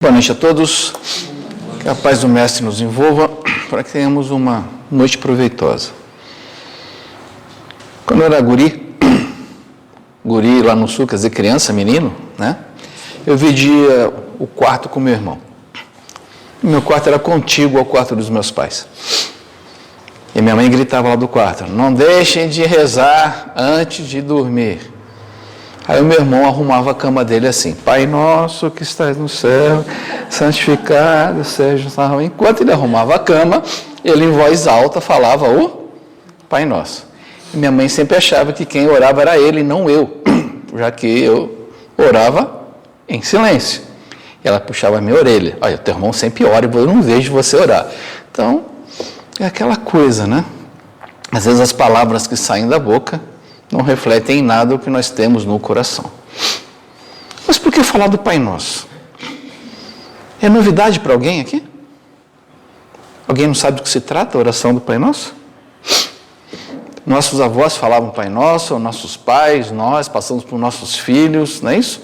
Boa noite a todos, que a paz do Mestre nos envolva, para que tenhamos uma noite proveitosa. Quando eu era guri lá no sul, quer dizer criança, menino, né? Eu dividia o quarto com meu irmão. Meu quarto era contíguo ao quarto dos meus pais. E minha mãe gritava lá do quarto: não deixem de rezar antes de dormir. Aí o meu irmão arrumava a cama dele assim: Pai nosso que estás no céu, santificado seja o teu nome. Enquanto ele arrumava a cama, ele em voz alta falava o Pai Nosso. E minha mãe sempre achava que quem orava era ele, não eu, já que eu orava em silêncio. E ela puxava a minha orelha: olha, teu irmão sempre ora e eu não vejo você orar. Então, é aquela coisa, né? Às vezes as palavras que saem da boca não refletem em nada o que nós temos no coração. Mas por que falar do Pai Nosso? É novidade para alguém aqui? Alguém não sabe do que se trata a oração do Pai Nosso? Nossos avós falavam Pai Nosso, nossos pais, nós passamos por nossos filhos, não é isso?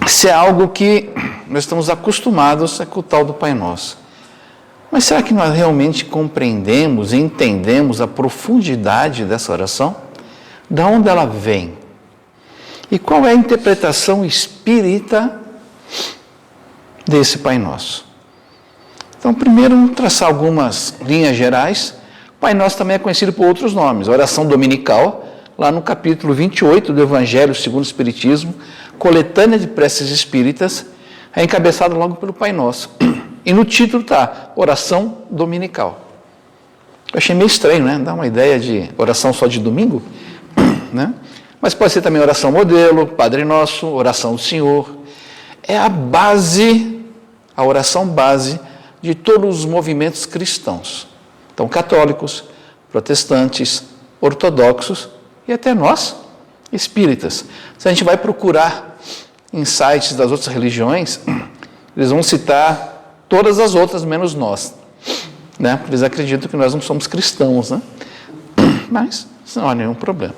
Isso é algo que nós estamos acostumados com o tal do Pai Nosso. Mas será que nós realmente compreendemos e entendemos a profundidade dessa oração? De onde ela vem? E qual é a interpretação espírita desse Pai Nosso? Então, primeiro, vamos traçar algumas linhas gerais. Pai Nosso também é conhecido por outros nomes. A oração dominical, lá no capítulo 28 do Evangelho segundo o Espiritismo, coletânea de preces espíritas, é encabeçada logo pelo Pai Nosso. E no título está oração dominical. Eu achei meio estranho, né? Dá uma ideia de oração só de domingo, né? Mas pode ser também oração modelo, Padre Nosso, oração do Senhor. É a base, a oração base de todos os movimentos cristãos. Então, católicos, protestantes, ortodoxos e até nós, espíritas. Se a gente vai procurar em sites das outras religiões, eles vão citar todas as outras, menos nós, né? Eles acreditam que nós não somos cristãos, né? Mas isso não há nenhum problema.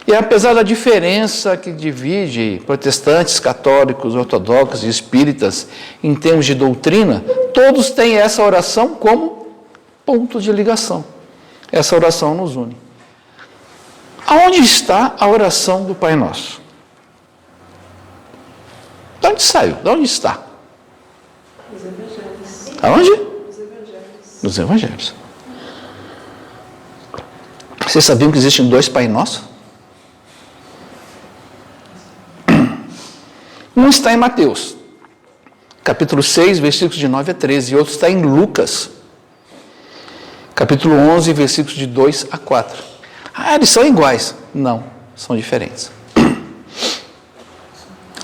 E apesar da diferença que divide protestantes, católicos, ortodoxos e espíritas em termos de doutrina, todos têm essa oração como ponto de ligação. Essa oração nos une. Aonde está a oração do Pai Nosso? De onde saiu? De onde está? Nos Evangelhos. Aonde? Nos Evangelhos. Nos Evangelhos. Vocês sabiam que existem dois Pai Nossos? Um está em Mateus, capítulo 6, versículos de 9 a 13, e outro está em Lucas, capítulo 11, versículos de 2 a 4. Ah, eles são iguais. Não, são diferentes.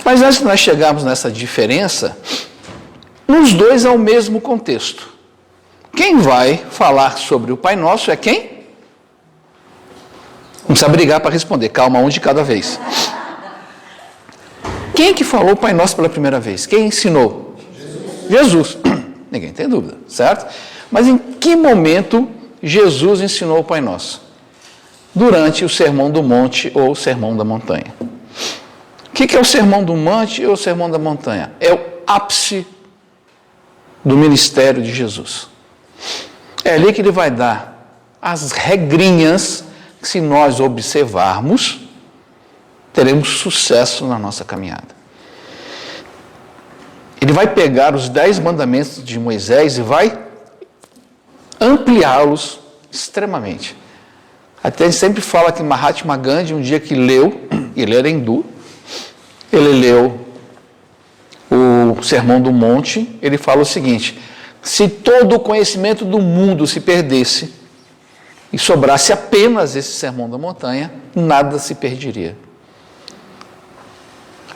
Mas antes de nós chegarmos nessa diferença, nos dois há o mesmo contexto. Quem vai falar sobre o Pai Nosso é quem? Não precisa brigar para responder, calma, um de cada vez. Quem que falou o Pai Nosso pela primeira vez? Quem ensinou? Jesus. Ninguém tem dúvida, certo? Mas em que momento Jesus ensinou o Pai Nosso? Durante o Sermão do Monte ou o Sermão da Montanha. O que é o Sermão do Monte ou o Sermão da Montanha? É o ápice do ministério de Jesus. É ali que ele vai dar as regrinhas que, se nós observarmos, teremos sucesso na nossa caminhada. Ele vai pegar os 10 mandamentos de Moisés e vai ampliá-los extremamente. Até ele sempre fala que Mahatma Gandhi, um dia que leu, ele era hindu, ele leu o Sermão do Monte, ele fala o seguinte: se todo o conhecimento do mundo se perdesse e sobrasse apenas esse Sermão da Montanha, nada se perderia.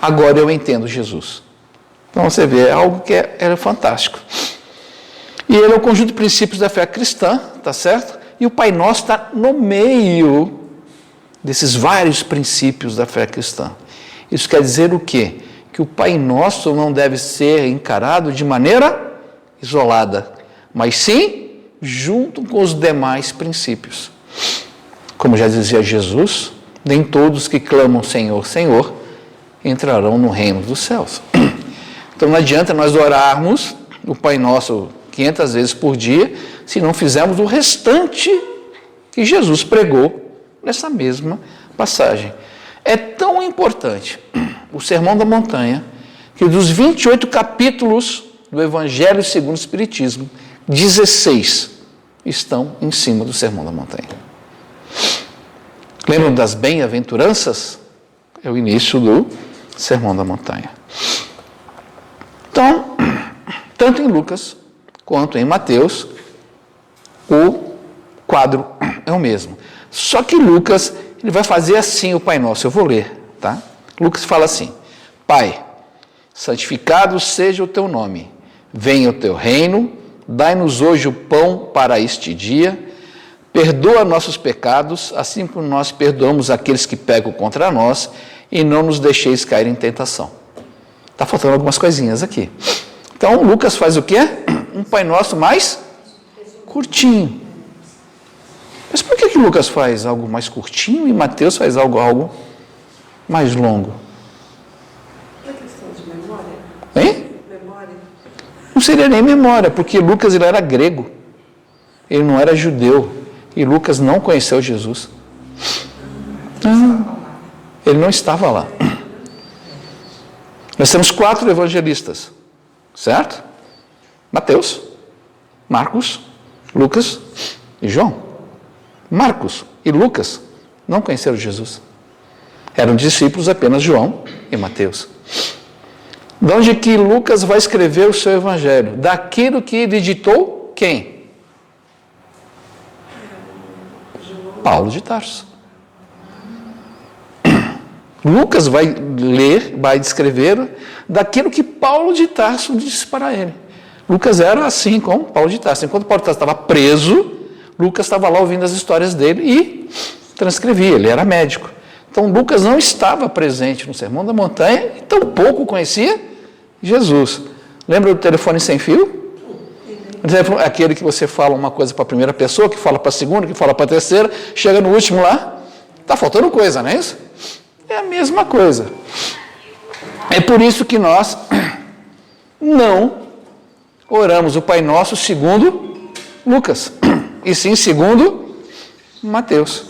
Agora eu entendo Jesus. Então você vê, é algo que é fantástico. E ele é o conjunto de princípios da fé cristã, tá certo? E o Pai Nosso está no meio desses vários princípios da fé cristã. Isso quer dizer o quê? Que o Pai Nosso não deve ser encarado de maneira isolada, mas sim junto com os demais princípios. Como já dizia Jesus, nem todos que clamam Senhor, Senhor, entrarão no reino dos céus. Então não adianta nós orarmos o Pai Nosso 500 vezes por dia, se não fizermos o restante que Jesus pregou nessa mesma passagem. É tão importante o Sermão da Montanha, que dos 28 capítulos do Evangelho segundo o Espiritismo, 16 estão em cima do Sermão da Montanha. Lembram das bem-aventuranças? É o início do Sermão da Montanha. Então, tanto em Lucas quanto em Mateus, o quadro é o mesmo. Só que Lucas, ele vai fazer assim o Pai Nosso. Eu vou ler, tá? Lucas fala assim: Pai, santificado seja o teu nome, venha o teu reino, dai-nos hoje o pão para este dia, perdoa nossos pecados, assim como nós perdoamos aqueles que pecam contra nós, e não nos deixeis cair em tentação. Está faltando algumas coisinhas aqui. Então, Lucas faz o quê? Um Pai Nosso mais curtinho. Mas por que Lucas faz algo mais curtinho e Mateus faz algo mais longo? É questão de memória? Hein? Memória? Não seria nem memória, porque Lucas ele era grego. Ele não era judeu. E Lucas não conheceu Jesus. Ele não estava lá. Nós temos 4 evangelistas, certo? Mateus, Marcos, Lucas e João. Marcos e Lucas não conheceram Jesus. Eram discípulos apenas João e Mateus. De onde que Lucas vai escrever o seu evangelho? Daquilo que ele ditou quem? Paulo de Tarso. Lucas vai ler, vai descrever daquilo que Paulo de Tarso disse para ele. Lucas era assim com Paulo de Tarso. Enquanto Paulo de Tarso estava preso, Lucas estava lá ouvindo as histórias dele e transcrevia, ele era médico. Então Lucas não estava presente no Sermão da Montanha e tampouco conhecia Jesus. Lembra do telefone sem fio? Aquele que você fala uma coisa para a primeira pessoa, que fala para a segunda, que fala para a terceira, chega no último lá, está faltando coisa, não é isso? É a mesma coisa. É por isso que nós não oramos o Pai Nosso segundo Lucas, e sim segundo Mateus.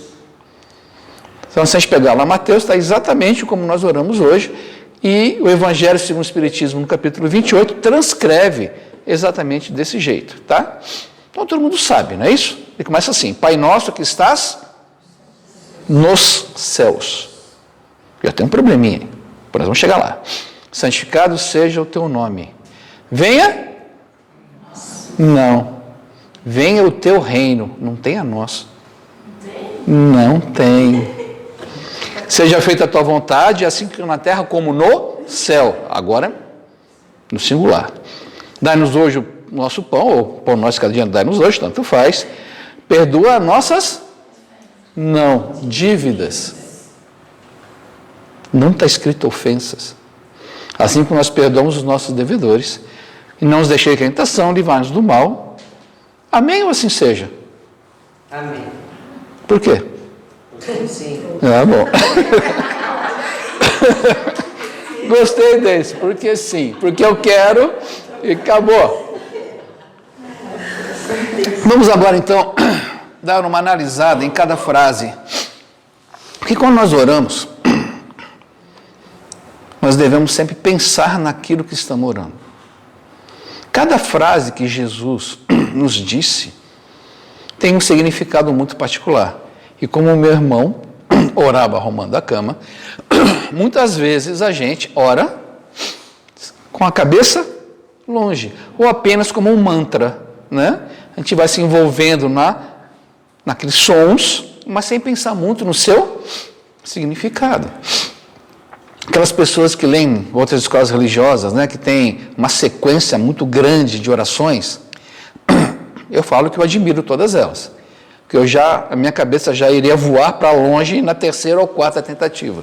Então, se a gente pegar lá Mateus, está exatamente como nós oramos hoje, e o Evangelho segundo o Espiritismo, no capítulo 28, transcreve exatamente desse jeito, tá? Então, todo mundo sabe, não é isso? Ele começa assim: Pai Nosso que estás nos céus. Já tem um probleminha, nós vamos chegar lá. Santificado seja o teu nome. Venha? Não. Venha o teu reino. Não tem a nossa. Não tem. Seja feita a tua vontade, assim na terra como no céu. Agora, no singular. Dai-nos hoje o nosso pão, ou pão nosso cada dia, dai-nos hoje, tanto faz. Perdoa nossas dívidas. Não está escrito ofensas. Assim como nós perdoamos os nossos devedores, e não nos deixei cair em tentação, livrai-nos do mal. Amém ou assim seja? Amém. Por quê? Sim. Ah, bom. Gostei desse, porque sim, porque eu quero e acabou. Vamos agora então dar uma analisada em cada frase. Porque quando nós oramos, nós devemos sempre pensar naquilo que estamos orando. Cada frase que Jesus nos disse tem um significado muito particular. E como o meu irmão orava arrumando a cama, muitas vezes a gente ora com a cabeça longe, ou apenas como um mantra, né? A gente vai se envolvendo naqueles sons, mas sem pensar muito no seu significado. Aquelas pessoas que leem outras escolas religiosas, né, que tem uma sequência muito grande de orações, eu falo que eu admiro todas elas. Porque a minha cabeça já iria voar para longe na terceira ou quarta tentativa.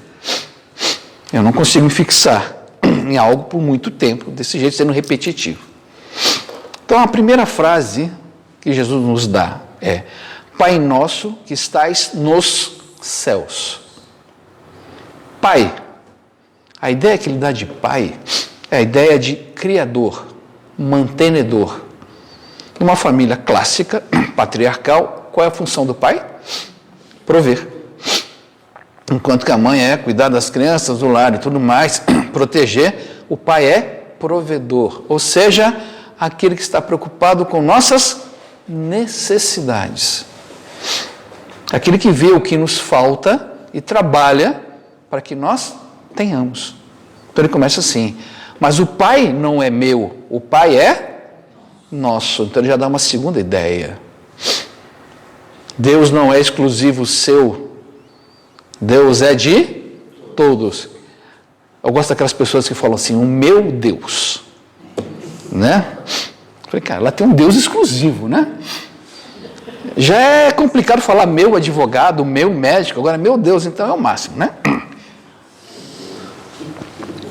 Eu não consigo me fixar em algo por muito tempo, desse jeito, sendo repetitivo. Então, a primeira frase que Jesus nos dá é: Pai nosso que estais nos céus. Pai. A ideia que ele dá de pai é a ideia de criador, mantenedor. Uma família clássica, patriarcal, qual é a função do pai? Prover. Enquanto que a mãe é cuidar das crianças, do lar e tudo mais, proteger, o pai é provedor, ou seja, aquele que está preocupado com nossas necessidades. Aquele que vê o que nos falta e trabalha para que nós tenhamos. Então ele começa assim, mas o pai não é meu, o pai é nosso. Então ele já dá uma segunda ideia. Deus não é exclusivo seu, Deus é de todos. Eu gosto daquelas pessoas que falam assim, o meu Deus, né? Eu falei, cara, ela tem um Deus exclusivo, né? Já é complicado falar meu advogado, meu médico, agora meu Deus, então é o máximo, né?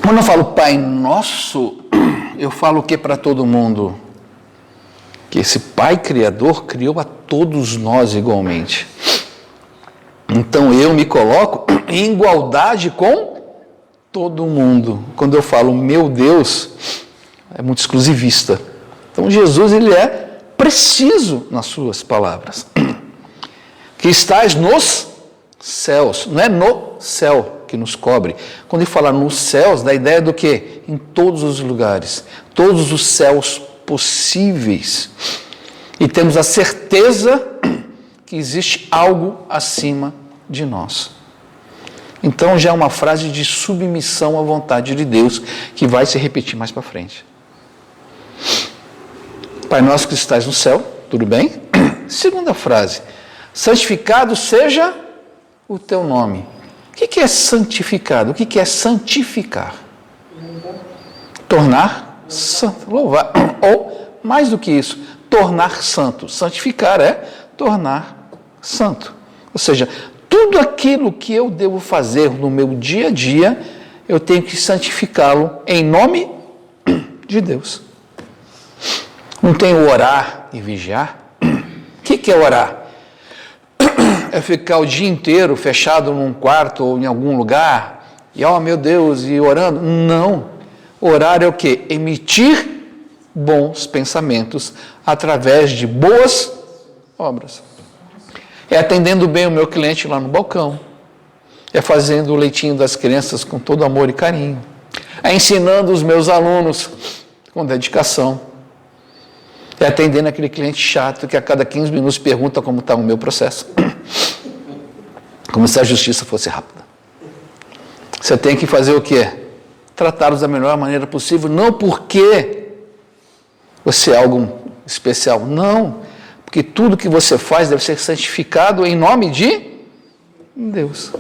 Quando eu falo Pai Nosso, eu falo o que para todo mundo? Que esse Pai Criador criou a todos nós igualmente. Então eu me coloco em igualdade com todo mundo. Quando eu falo meu Deus, é muito exclusivista. Então Jesus, ele é preciso nas suas palavras. Que estás nos céus, não é no céu que nos cobre. Quando ele fala nos céus, dá a ideia do quê? Em todos os lugares, todos os céus possíveis. E temos a certeza que existe algo acima de nós. Então já é uma frase de submissão à vontade de Deus, que vai se repetir mais para frente. Pai nosso que estás no céu, tudo bem? Segunda frase, santificado seja o teu nome. O que é santificado? O que é santificar? Tornar santo, louvar. Ou, mais do que isso, tornar santo. Santificar é tornar santo. Ou seja, tudo aquilo que eu devo fazer no meu dia a dia, eu tenho que santificá-lo em nome de Deus. Não tem o orar e vigiar? O que é orar? É ficar o dia inteiro fechado num quarto ou em algum lugar e, oh meu Deus, e orando? Não. Orar é o quê? Emitir bons pensamentos através de boas obras. É atendendo bem o meu cliente lá no balcão. É fazendo o leitinho das crianças com todo amor e carinho. É ensinando os meus alunos com dedicação. É atendendo aquele cliente chato que a cada 15 minutos pergunta como está o meu processo. Como se a justiça fosse rápida. Você tem que fazer o quê? Tratá-los da melhor maneira possível, não porque você é algo especial, não. Porque tudo que você faz deve ser santificado em nome de Deus.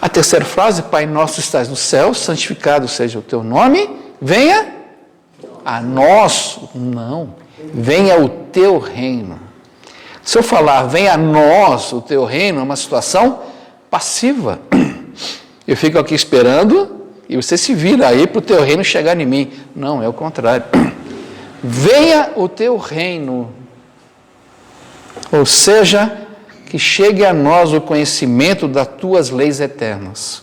A terceira frase, Pai nosso estás no céu, santificado seja o teu nome, venha a nós, não, venha o teu reino. Se eu falar, venha a nós o teu reino, é uma situação passiva. Eu fico aqui esperando e você se vira aí para o teu reino chegar em mim. Não, é o contrário. Venha o teu reino, ou seja, que chegue a nós o conhecimento das tuas leis eternas.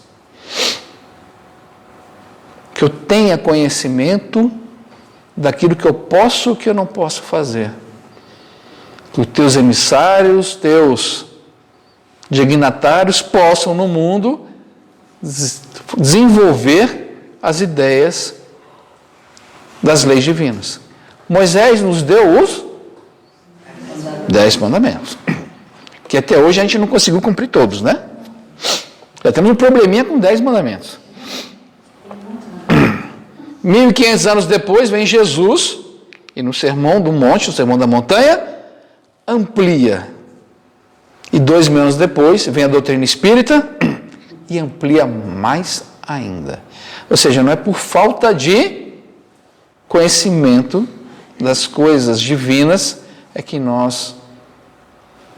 Que eu tenha conhecimento daquilo que eu posso e o que eu não posso fazer. Que os teus emissários, teus dignatários possam no mundo desenvolver as ideias das leis divinas. Moisés nos deu os 10 mandamentos, que até hoje a gente não conseguiu cumprir todos, né? Já temos um probleminha com 10 mandamentos. 1500 anos depois vem Jesus e no Sermão do Monte, no Sermão da Montanha, amplia. E 2000 anos depois vem a doutrina espírita e amplia mais ainda. Ou seja, não é por falta de conhecimento das coisas divinas é que nós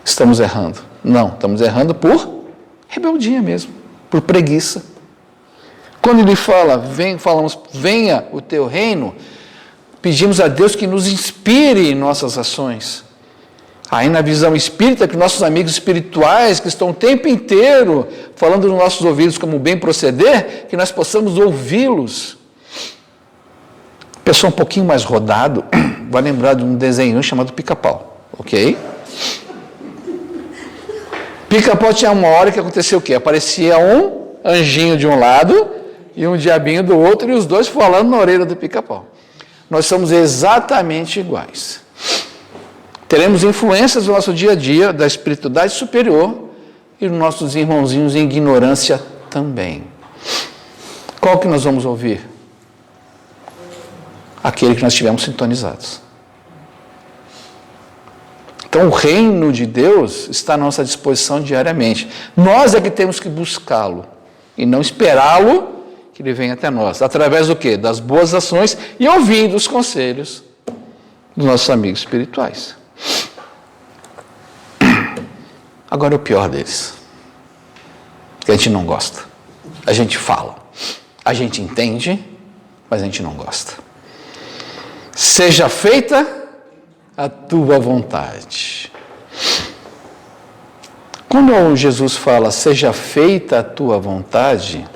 estamos errando. Não, estamos errando por rebeldia mesmo, por preguiça. Quando ele fala, falamos, venha o teu reino, pedimos a Deus que nos inspire em nossas ações. Aí na visão espírita, que nossos amigos espirituais, que estão o tempo inteiro falando nos nossos ouvidos como bem proceder, que nós possamos ouvi-los. Pessoa um pouquinho mais rodado, vai lembrar de um desenho chamado Pica-Pau, ok? Pica-Pau tinha uma hora que aconteceu o quê? Aparecia um anjinho de um lado e um diabinho do outro, e os dois falando na orelha do Pica-Pau. Nós somos exatamente iguais. Teremos influências no nosso dia a dia da espiritualidade superior e dos nossos irmãozinhos em ignorância também. Qual que nós vamos ouvir? Aquele que nós estivermos sintonizados. Então o reino de Deus está à nossa disposição diariamente. Nós é que temos que buscá-lo e não esperá-lo que ele venha até nós. Através do quê? Das boas ações e ouvindo os conselhos dos nossos amigos espirituais. Agora o pior deles, que a gente não gosta. A gente fala, a gente entende, mas a gente não gosta. Seja feita a tua vontade. Quando Jesus fala, seja feita a tua vontade,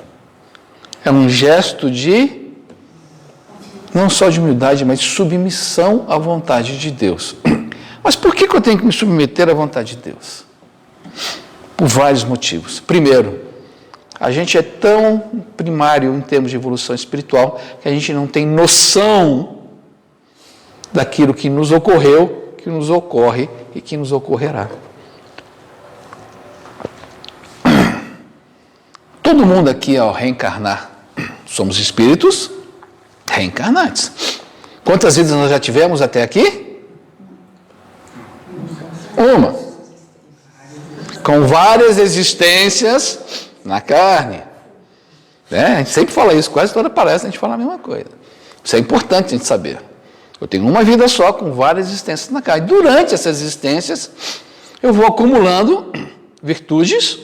é um gesto de, não só de humildade, mas de submissão à vontade de Deus. Mas por que eu tenho que me submeter à vontade de Deus? Por vários motivos. Primeiro, a gente é tão primário em termos de evolução espiritual que a gente não tem noção daquilo que nos ocorreu, que nos ocorre e que nos ocorrerá. Todo mundo aqui, ao reencarnar, somos espíritos reencarnantes. Quantas vidas nós já tivemos até aqui? Uma. Com várias existências na carne. A gente sempre fala isso, quase toda palestra a gente fala a mesma coisa. Isso é importante a gente saber. Eu tenho uma vida só com várias existências na carne. Durante essas existências, eu vou acumulando virtudes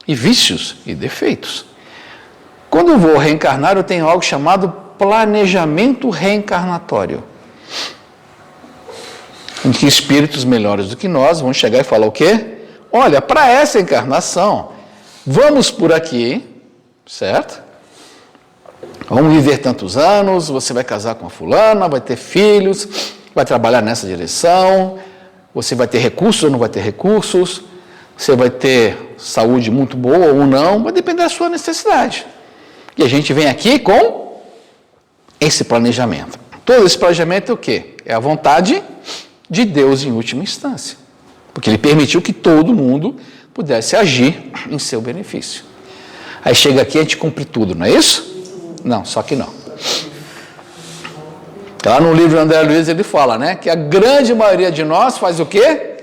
e vícios e defeitos. Quando eu vou reencarnar, eu tenho algo chamado planejamento reencarnatório. Em que espíritos melhores do que nós vão chegar e falar o quê? Olha, para essa encarnação, vamos por aqui, certo? Vamos viver tantos anos, você vai casar com a fulana, vai ter filhos, vai trabalhar nessa direção, você vai ter recursos ou não vai ter recursos, você vai ter saúde muito boa ou não, vai depender da sua necessidade. E a gente vem aqui com esse planejamento. Todo esse planejamento é o quê? É a vontade de Deus em última instância. Porque Ele permitiu que todo mundo pudesse agir em seu benefício. Aí chega aqui e a gente cumpre tudo, não é isso? Não, só que não. Lá no livro André Luiz ele fala, né, que a grande maioria de nós faz o quê?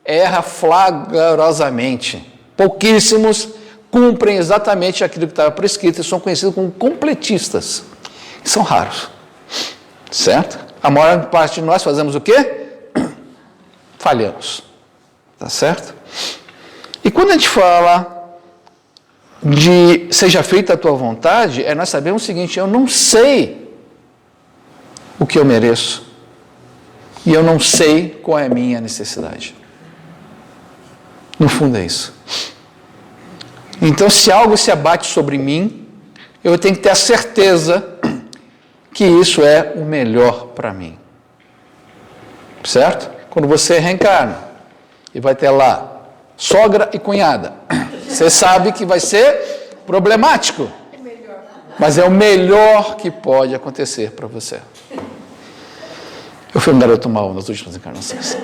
Erra flagrosamente. Pouquíssimos cumprem exatamente aquilo que estava prescrito e são conhecidos como completistas. São raros. Certo? A maior parte de nós fazemos o quê? Falhamos. Tá certo? E quando a gente fala de seja feita a tua vontade, nós sabemos o seguinte, eu não sei o que eu mereço e eu não sei qual é a minha necessidade. No fundo é isso. Então, se algo se abate sobre mim, eu tenho que ter a certeza que isso é o melhor para mim. Certo? Quando você reencarna e vai ter lá sogra e cunhada, você sabe que vai ser problemático, mas é o melhor que pode acontecer para você. Eu fui um garoto mau nas últimas encarnações.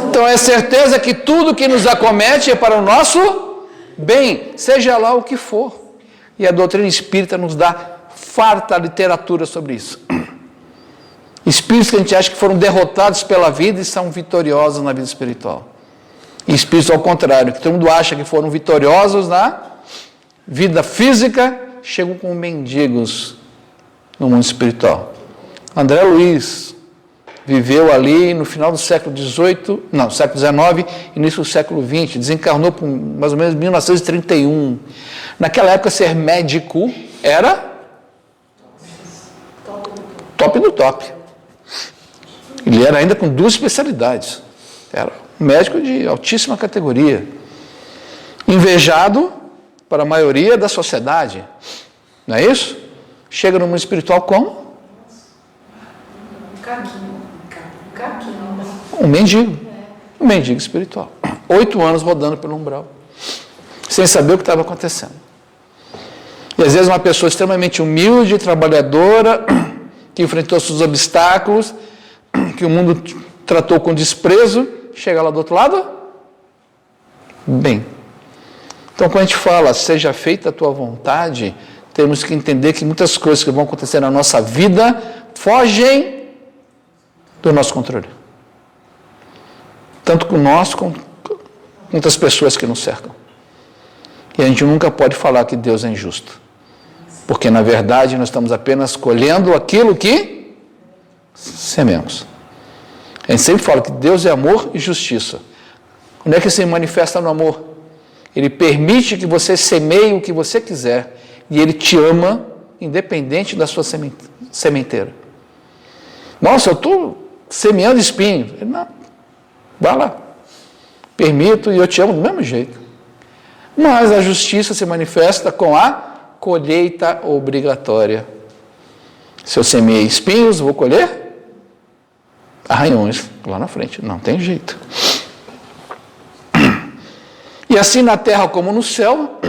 Então é certeza que tudo que nos acomete é para o nosso bem, seja lá o que for. E a doutrina espírita nos dá farta literatura sobre isso. Espíritos que a gente acha que foram derrotados pela vida e são vitoriosos na vida espiritual. E espíritos ao contrário, que todo mundo acha que foram vitoriosos na vida física, chegam como mendigos no mundo espiritual. André Luiz viveu ali no final do século XVIII, não, século XIX, início do século XX, desencarnou por mais ou menos 1931. Naquela época, ser médico era top do top. Ele era ainda com 2 especialidades. Era um médico de altíssima categoria. Invejado para a maioria da sociedade. Não é isso? Chega no mundo espiritual como? Um mendigo. Um mendigo espiritual. 8 anos rodando pelo umbral. Sem saber o que estava acontecendo. E às vezes uma pessoa extremamente humilde, trabalhadora, que enfrentou seus obstáculos, que o mundo tratou com desprezo, chega lá do outro lado, bem. Então, quando a gente fala, seja feita a tua vontade, temos que entender que muitas coisas que vão acontecer na nossa vida fogem do nosso controle. Tanto com nós, como com muitas pessoas que nos cercam. E a gente nunca pode falar que Deus é injusto. Porque, na verdade, nós estamos apenas colhendo aquilo que sememos. A gente sempre fala que Deus é amor e justiça. Onde é que se manifesta no amor? Ele permite que você semeie o que você quiser e Ele te ama, independente da sua sementeira. Nossa, eu estou semeando espinhos. Ele, não, vai lá. Permito e eu te amo do mesmo jeito. Mas a justiça se manifesta com a colheita obrigatória. Se eu semeei espinhos, vou colher arranhões lá na frente. Não tem jeito. E assim na terra como no céu, a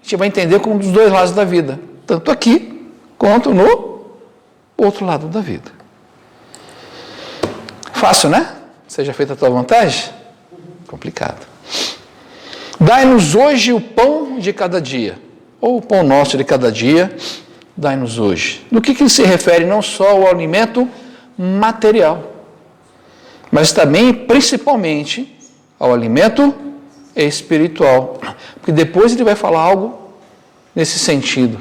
gente vai entender como dos 2 lados da vida. Tanto aqui, quanto no outro lado da vida. Fácil, né? Seja feita a tua vontade? Complicado. Dai-nos hoje o pão de cada dia. Ou o pão nosso de cada dia, dai-nos hoje. No que se refere não só ao alimento material, mas também, principalmente, ao alimento espiritual. Porque depois ele vai falar algo nesse sentido.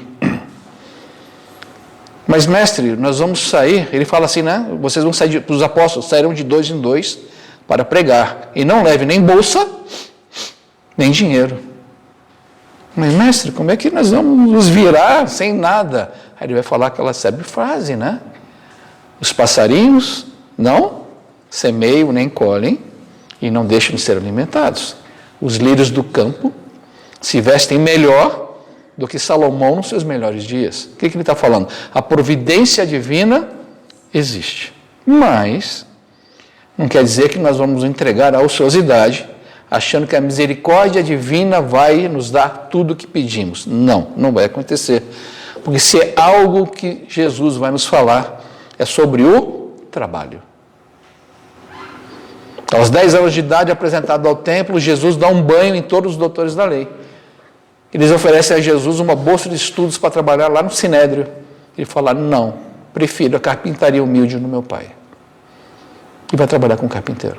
Mas, mestre, nós vamos sair, ele fala assim, né? Vocês vão sair, os apóstolos saíram de 2 em 2 para pregar. E não leve nem bolsa, nem dinheiro. Mas, mestre, como é que nós vamos nos virar sem nada? Aí ele vai falar aquela célebre frase, né? Os passarinhos não semeiam nem colhem e não deixam de ser alimentados. Os lírios do campo se vestem melhor do que Salomão nos seus melhores dias. O que ele está falando? A providência divina existe. Mas não quer dizer que nós vamos entregar à ociosidade, achando que a misericórdia divina vai nos dar tudo o que pedimos. Não, não vai acontecer. Porque se é algo que Jesus vai nos falar, é sobre o trabalho. Aos 10 anos de idade, apresentado ao templo, Jesus dá um banho em todos os doutores da lei. Eles oferecem a Jesus uma bolsa de estudos para trabalhar lá no Sinédrio. Ele fala, não, prefiro a carpintaria humilde no meu pai. E vai trabalhar com o carpinteiro.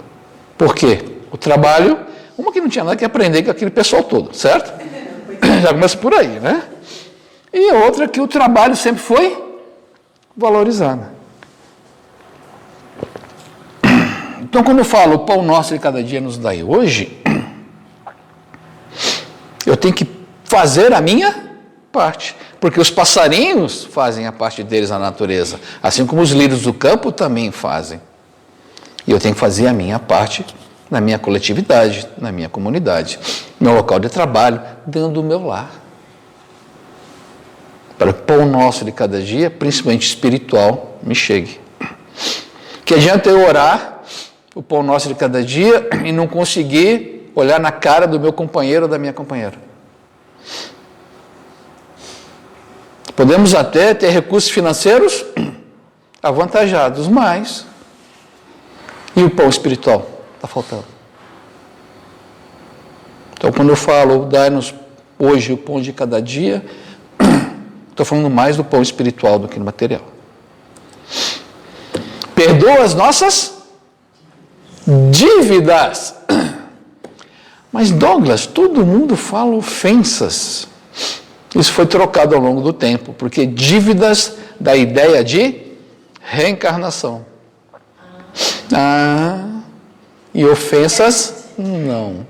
Por quê? O trabalho, uma que não tinha nada que aprender com aquele pessoal todo, certo? Já começa por aí, né? E outra que o trabalho sempre foi valorizado. Então, quando eu falo o pão nosso de cada dia nos dai hoje, eu tenho que fazer a minha parte. Porque os passarinhos fazem a parte deles na natureza, assim como os lírios do campo também fazem. E eu tenho que fazer a minha parte na minha coletividade, na minha comunidade, no meu local de trabalho, dentro do meu lar. Para o pão nosso de cada dia, principalmente espiritual, me chegue. Que adianta eu orar o pão nosso de cada dia e não conseguir olhar na cara do meu companheiro ou da minha companheira. Podemos até ter recursos financeiros avantajados, mas e o pão espiritual? Está faltando. Então, quando eu falo, dai-nos hoje o pão de cada dia, estou falando mais do pão espiritual do que do material. Perdoa as nossas dívidas. Mas, Douglas, todo mundo fala ofensas. Isso foi trocado ao longo do tempo, porque dívidas dá a ideia de reencarnação. E ofensas, não.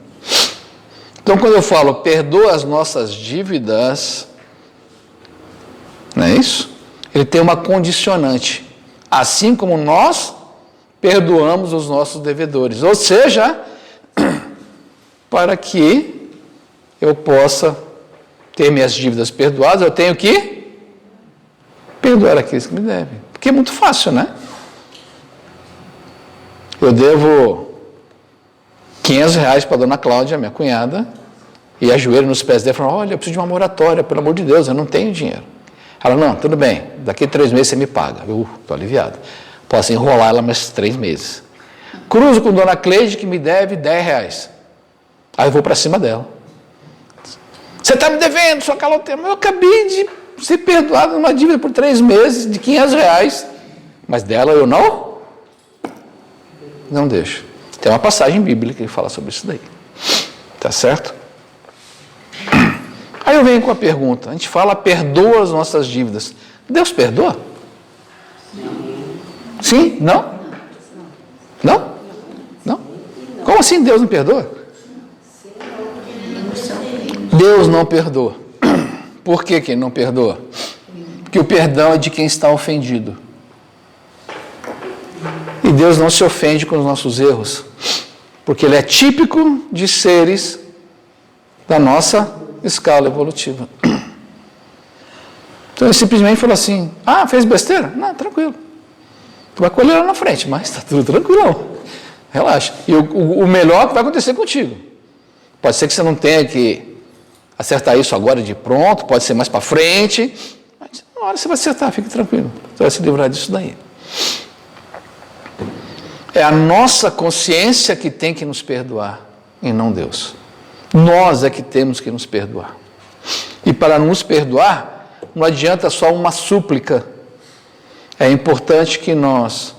Então, quando eu falo perdoa as nossas dívidas, não é isso? Ele tem uma condicionante. Assim como nós perdoamos os nossos devedores. Ou seja, para que eu possa ter minhas dívidas perdoadas, eu tenho que perdoar aqueles que me devem. Porque é muito fácil, né? Eu devo R$500 para a dona Cláudia, minha cunhada, e ajoelho nos pés dela e falo, olha, eu preciso de uma moratória, pelo amor de Deus, eu não tenho dinheiro. Ela, não, tudo bem, daqui a 3 meses você me paga. Eu estou aliviado. Posso enrolar ela mais 3 meses. Cruzo com dona Cleide, que me deve R$10. Aí eu vou para cima dela. Você está me devendo, sua caloteira. Eu acabei de ser perdoado numa dívida por 3 meses de R$500, mas dela eu não deixo. Tem uma passagem bíblica que fala sobre isso daí. Tá certo? Aí eu venho com a pergunta. A gente fala, perdoa as nossas dívidas. Deus perdoa? Sim? Não? Não? Não? Como assim Deus não perdoa? Deus não perdoa. Por que ele não perdoa? Porque o perdão é de quem está ofendido. E Deus não se ofende com os nossos erros, porque Ele é típico de seres da nossa escala evolutiva. Então Ele simplesmente falou assim, fez besteira? Não, tranquilo. Tu vai colher lá na frente, mas está tudo tranquilo. Relaxa. E o melhor que vai acontecer contigo. Pode ser que você não tenha que acertar isso agora de pronto, pode ser mais para frente, mas na hora você vai acertar, fique tranquilo. Você vai se livrar disso daí. É a nossa consciência que tem que nos perdoar, e não Deus. Nós é que temos que nos perdoar. E para nos perdoar, não adianta só uma súplica. É importante que nós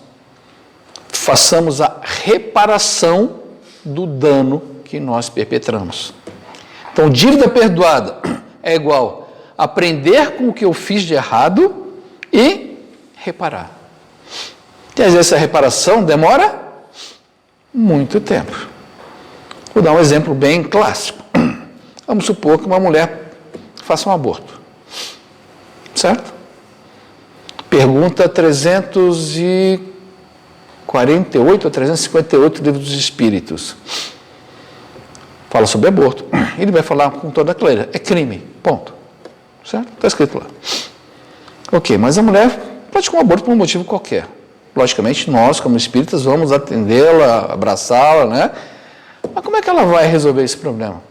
façamos a reparação do dano que nós perpetramos. Então, dívida perdoada é igual a aprender com o que eu fiz de errado e reparar. E às vezes essa reparação demora muito tempo. Vou dar um exemplo bem clássico. Vamos supor que uma mulher faça um aborto. Certo? Pergunta 348 ou 358 do Livro dos Espíritos. Fala sobre aborto. Ele vai falar com toda a clareza. É crime. Ponto. Certo? Está escrito lá. Ok, mas a mulher praticou um aborto por um motivo qualquer. Logicamente, nós, como espíritas, vamos atendê-la, abraçá-la, né? Mas como é que ela vai resolver esse problema?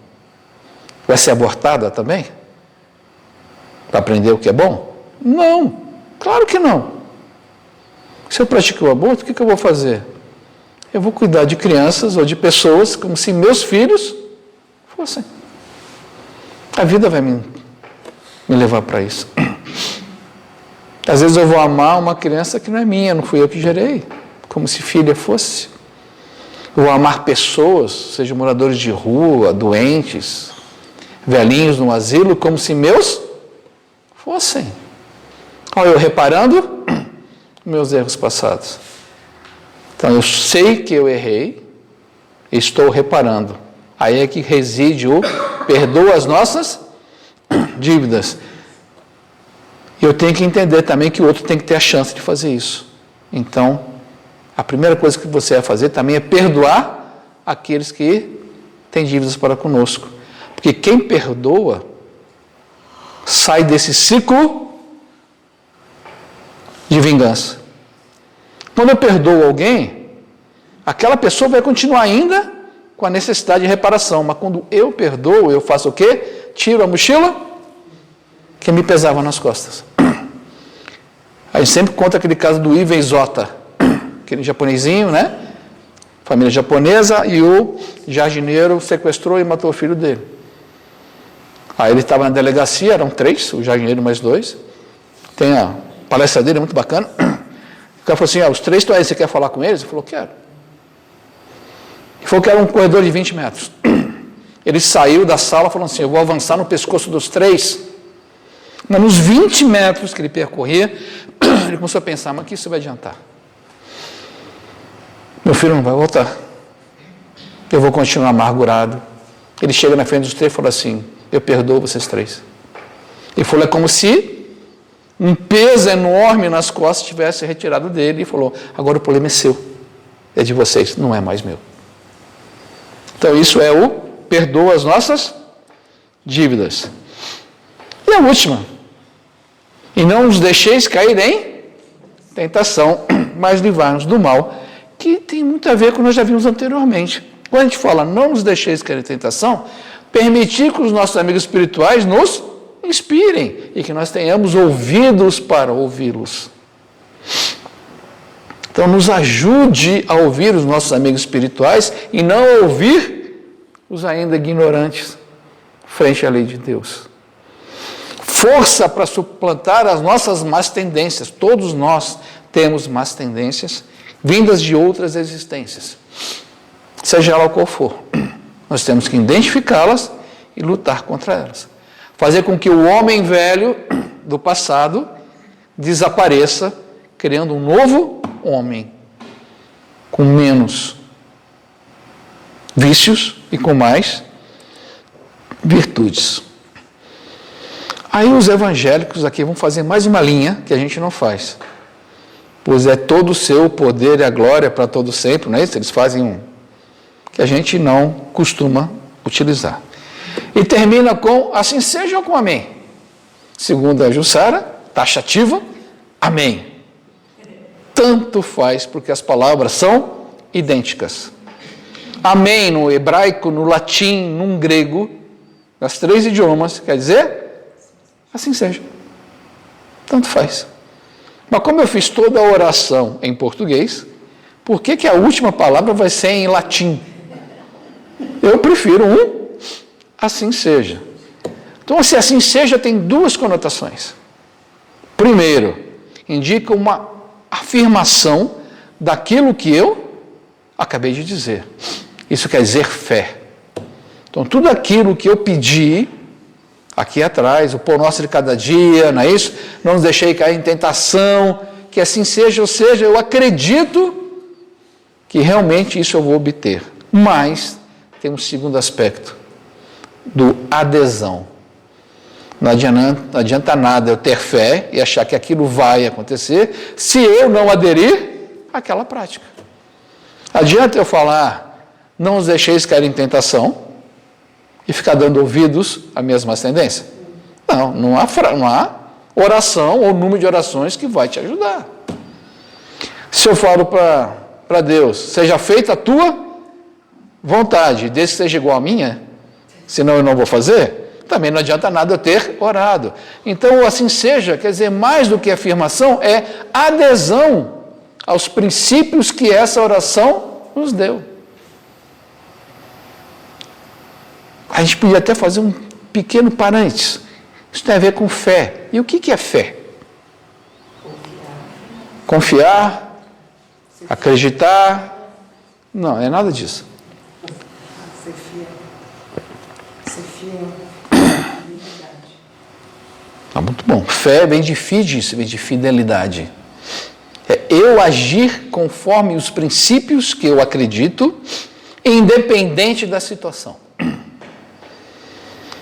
Vai ser abortada também? Para aprender o que é bom? Não, claro que não. Se eu pratiquei o aborto, o que eu vou fazer? Eu vou cuidar de crianças ou de pessoas como se meus filhos fossem. A vida vai me levar para isso. Às vezes eu vou amar uma criança que não é minha, não fui eu que gerei, como se filha fosse. Eu vou amar pessoas, sejam moradores de rua, doentes, velhinhos no asilo, como se meus fossem. Olha, eu reparando meus erros passados. Então eu sei que eu errei, estou reparando. Aí é que reside o perdoa as nossas dívidas. E eu tenho que entender também que o outro tem que ter a chance de fazer isso. Então, a primeira coisa que você vai fazer também é perdoar aqueles que têm dívidas para conosco. Porque quem perdoa sai desse ciclo de vingança. Quando eu perdoo alguém, aquela pessoa vai continuar ainda com a necessidade de reparação. Mas quando eu perdoo, eu faço o quê? Tiro a mochila que me pesava nas costas. A gente sempre conta aquele caso do Ivan Isota, aquele japonesinho, né? Família japonesa, e o jardineiro sequestrou e matou o filho dele. Aí ele estava na delegacia, eram 3, o jardineiro mais 2. Tem a palestra dele, é muito bacana. O cara falou assim, os 3 estão aí, você quer falar com eles? Ele falou, quero. Ele falou que era um corredor de 20 metros. Ele saiu da sala falando assim, eu vou avançar no pescoço dos 3. Mas nos 20 metros que ele percorria, ele começou a pensar, mas o que isso vai adiantar? Meu filho não vai voltar. Eu vou continuar amargurado. Ele chega na frente dos 3 e fala assim, eu perdoo vocês 3. Ele falou, é como se um peso enorme nas costas tivesse retirado dele e falou, agora o problema é seu. é de vocês, não é mais meu. Então isso é o perdoa as nossas dívidas. E a última, e não os deixeis cair em tentação, mas livrai-nos do mal, que tem muito a ver com o que nós já vimos anteriormente. Quando a gente fala não nos deixeis cair em tentação, permitir que os nossos amigos espirituais nos inspirem e que nós tenhamos ouvidos para ouvi-los. Então, nos ajude a ouvir os nossos amigos espirituais e não ouvir os ainda ignorantes frente à lei de Deus. Força para suplantar as nossas más tendências. Todos nós temos más tendências vindas de outras existências, seja ela qual for. Nós temos que identificá-las e lutar contra elas. Fazer com que o homem velho do passado desapareça, criando um novo homem, com menos vícios e com mais virtudes. Aí os evangélicos aqui vão fazer mais uma linha que a gente não faz. Pois é todo o seu poder e a glória para todo sempre, não é isso? Eles fazem um que a gente não costuma utilizar. E termina com assim seja ou com amém. Segundo a Jussara, taxativa, amém. Tanto faz, porque as palavras são idênticas. Amém no hebraico, no latim, no grego, nas 3 idiomas, quer dizer, assim seja. Tanto faz. Mas como eu fiz toda a oração em português, por que a última palavra vai ser em latim? Eu prefiro assim seja. Então, se assim seja, tem 2 conotações. Primeiro, indica uma afirmação daquilo que eu acabei de dizer. Isso quer dizer fé. Então, tudo aquilo que eu pedi aqui atrás, o pão nosso de cada dia, não é isso? Não nos deixei cair em tentação, que assim seja, ou seja, eu acredito que realmente isso eu vou obter. Mas tem um segundo aspecto, do adesão. Não adianta nada eu ter fé e achar que aquilo vai acontecer se eu não aderir àquela prática. Adianta eu falar, não os deixeis cair em tentação, e ficar dando ouvidos à mesma tendência? Não há oração ou número de orações que vai te ajudar. Se eu falo para Deus, seja feita a tua vontade, desde que seja igual à minha, senão eu não vou fazer, também não adianta nada eu ter orado. Então, assim seja, quer dizer, mais do que afirmação, é adesão aos princípios que essa oração nos deu. A gente podia até fazer um pequeno parênteses. Isso tem a ver com fé. E o que é fé? Confiar, acreditar. Não, é nada disso. Ser fiel. Ser fiel. Tá muito bom. Fé vem de fides, vem de fidelidade. É eu agir conforme os princípios que eu acredito, independente da situação.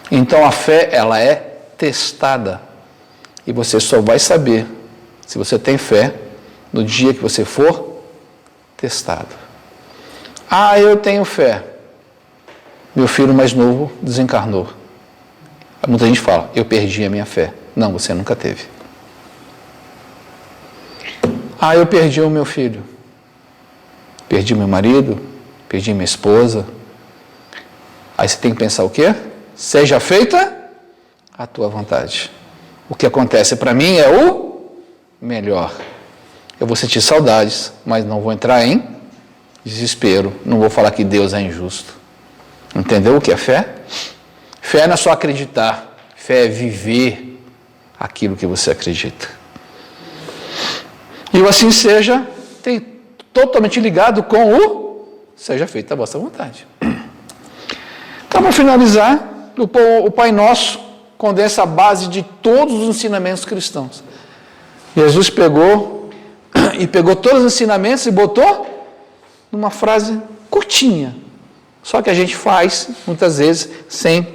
Então a fé, ela é testada. E você só vai saber se você tem fé no dia que você for testado. Ah, eu tenho fé. Meu filho mais novo desencarnou. Muita gente fala, eu perdi a minha fé. Não, você nunca teve. Ah, eu perdi o meu filho. Perdi meu marido, perdi minha esposa. Aí você tem que pensar o quê? Seja feita a tua vontade. O que acontece para mim é o melhor. Eu vou sentir saudades, mas não vou entrar em desespero. Não vou falar que Deus é injusto. Entendeu o que é fé? Fé não é só acreditar. Fé é viver aquilo que você acredita. E o assim seja, tem totalmente ligado com o seja feita a vossa vontade. Então, para finalizar, o Pai Nosso condensa a base de todos os ensinamentos cristãos. Jesus pegou todos os ensinamentos e botou numa frase curtinha. Só que a gente faz, muitas vezes, sem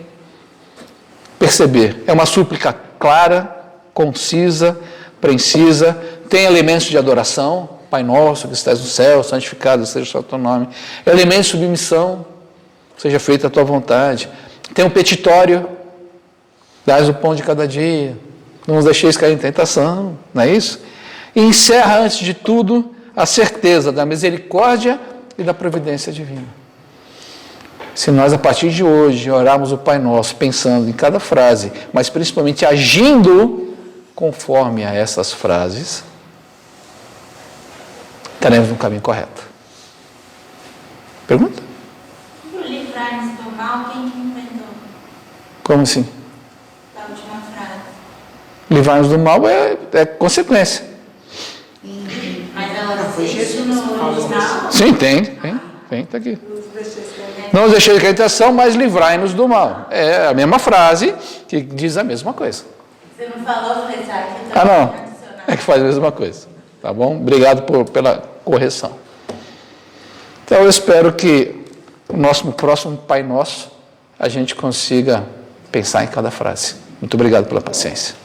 perceber. É uma súplica clara, concisa, precisa, tem elementos de adoração. Pai nosso que estás no céu, santificado seja o teu nome. Elemento de submissão, seja feita a tua vontade. Tem um petitório, dás o pão de cada dia, não nos deixeis cair em tentação, não é isso? E encerra, antes de tudo, a certeza da misericórdia e da providência divina. Se nós, a partir de hoje, orarmos o Pai Nosso, pensando em cada frase, mas principalmente agindo conforme a essas frases, estaremos no caminho correto. Pergunta? O livrar-nos do mal, quem que inventou? Como assim? Da última frase. Livrar-nos do mal é consequência. Mas ela foi isso no original? Sim, tem, está aqui. Não nos deixeis cair em tentação, mas livrai-nos do mal. É a mesma frase que diz a mesma coisa. Você não falou, falei, sabe? Não, é que faz a mesma coisa. Tá bom? Obrigado pela correção. Então eu espero que o nosso próximo Pai Nosso a gente consiga pensar em cada frase. Muito obrigado pela paciência.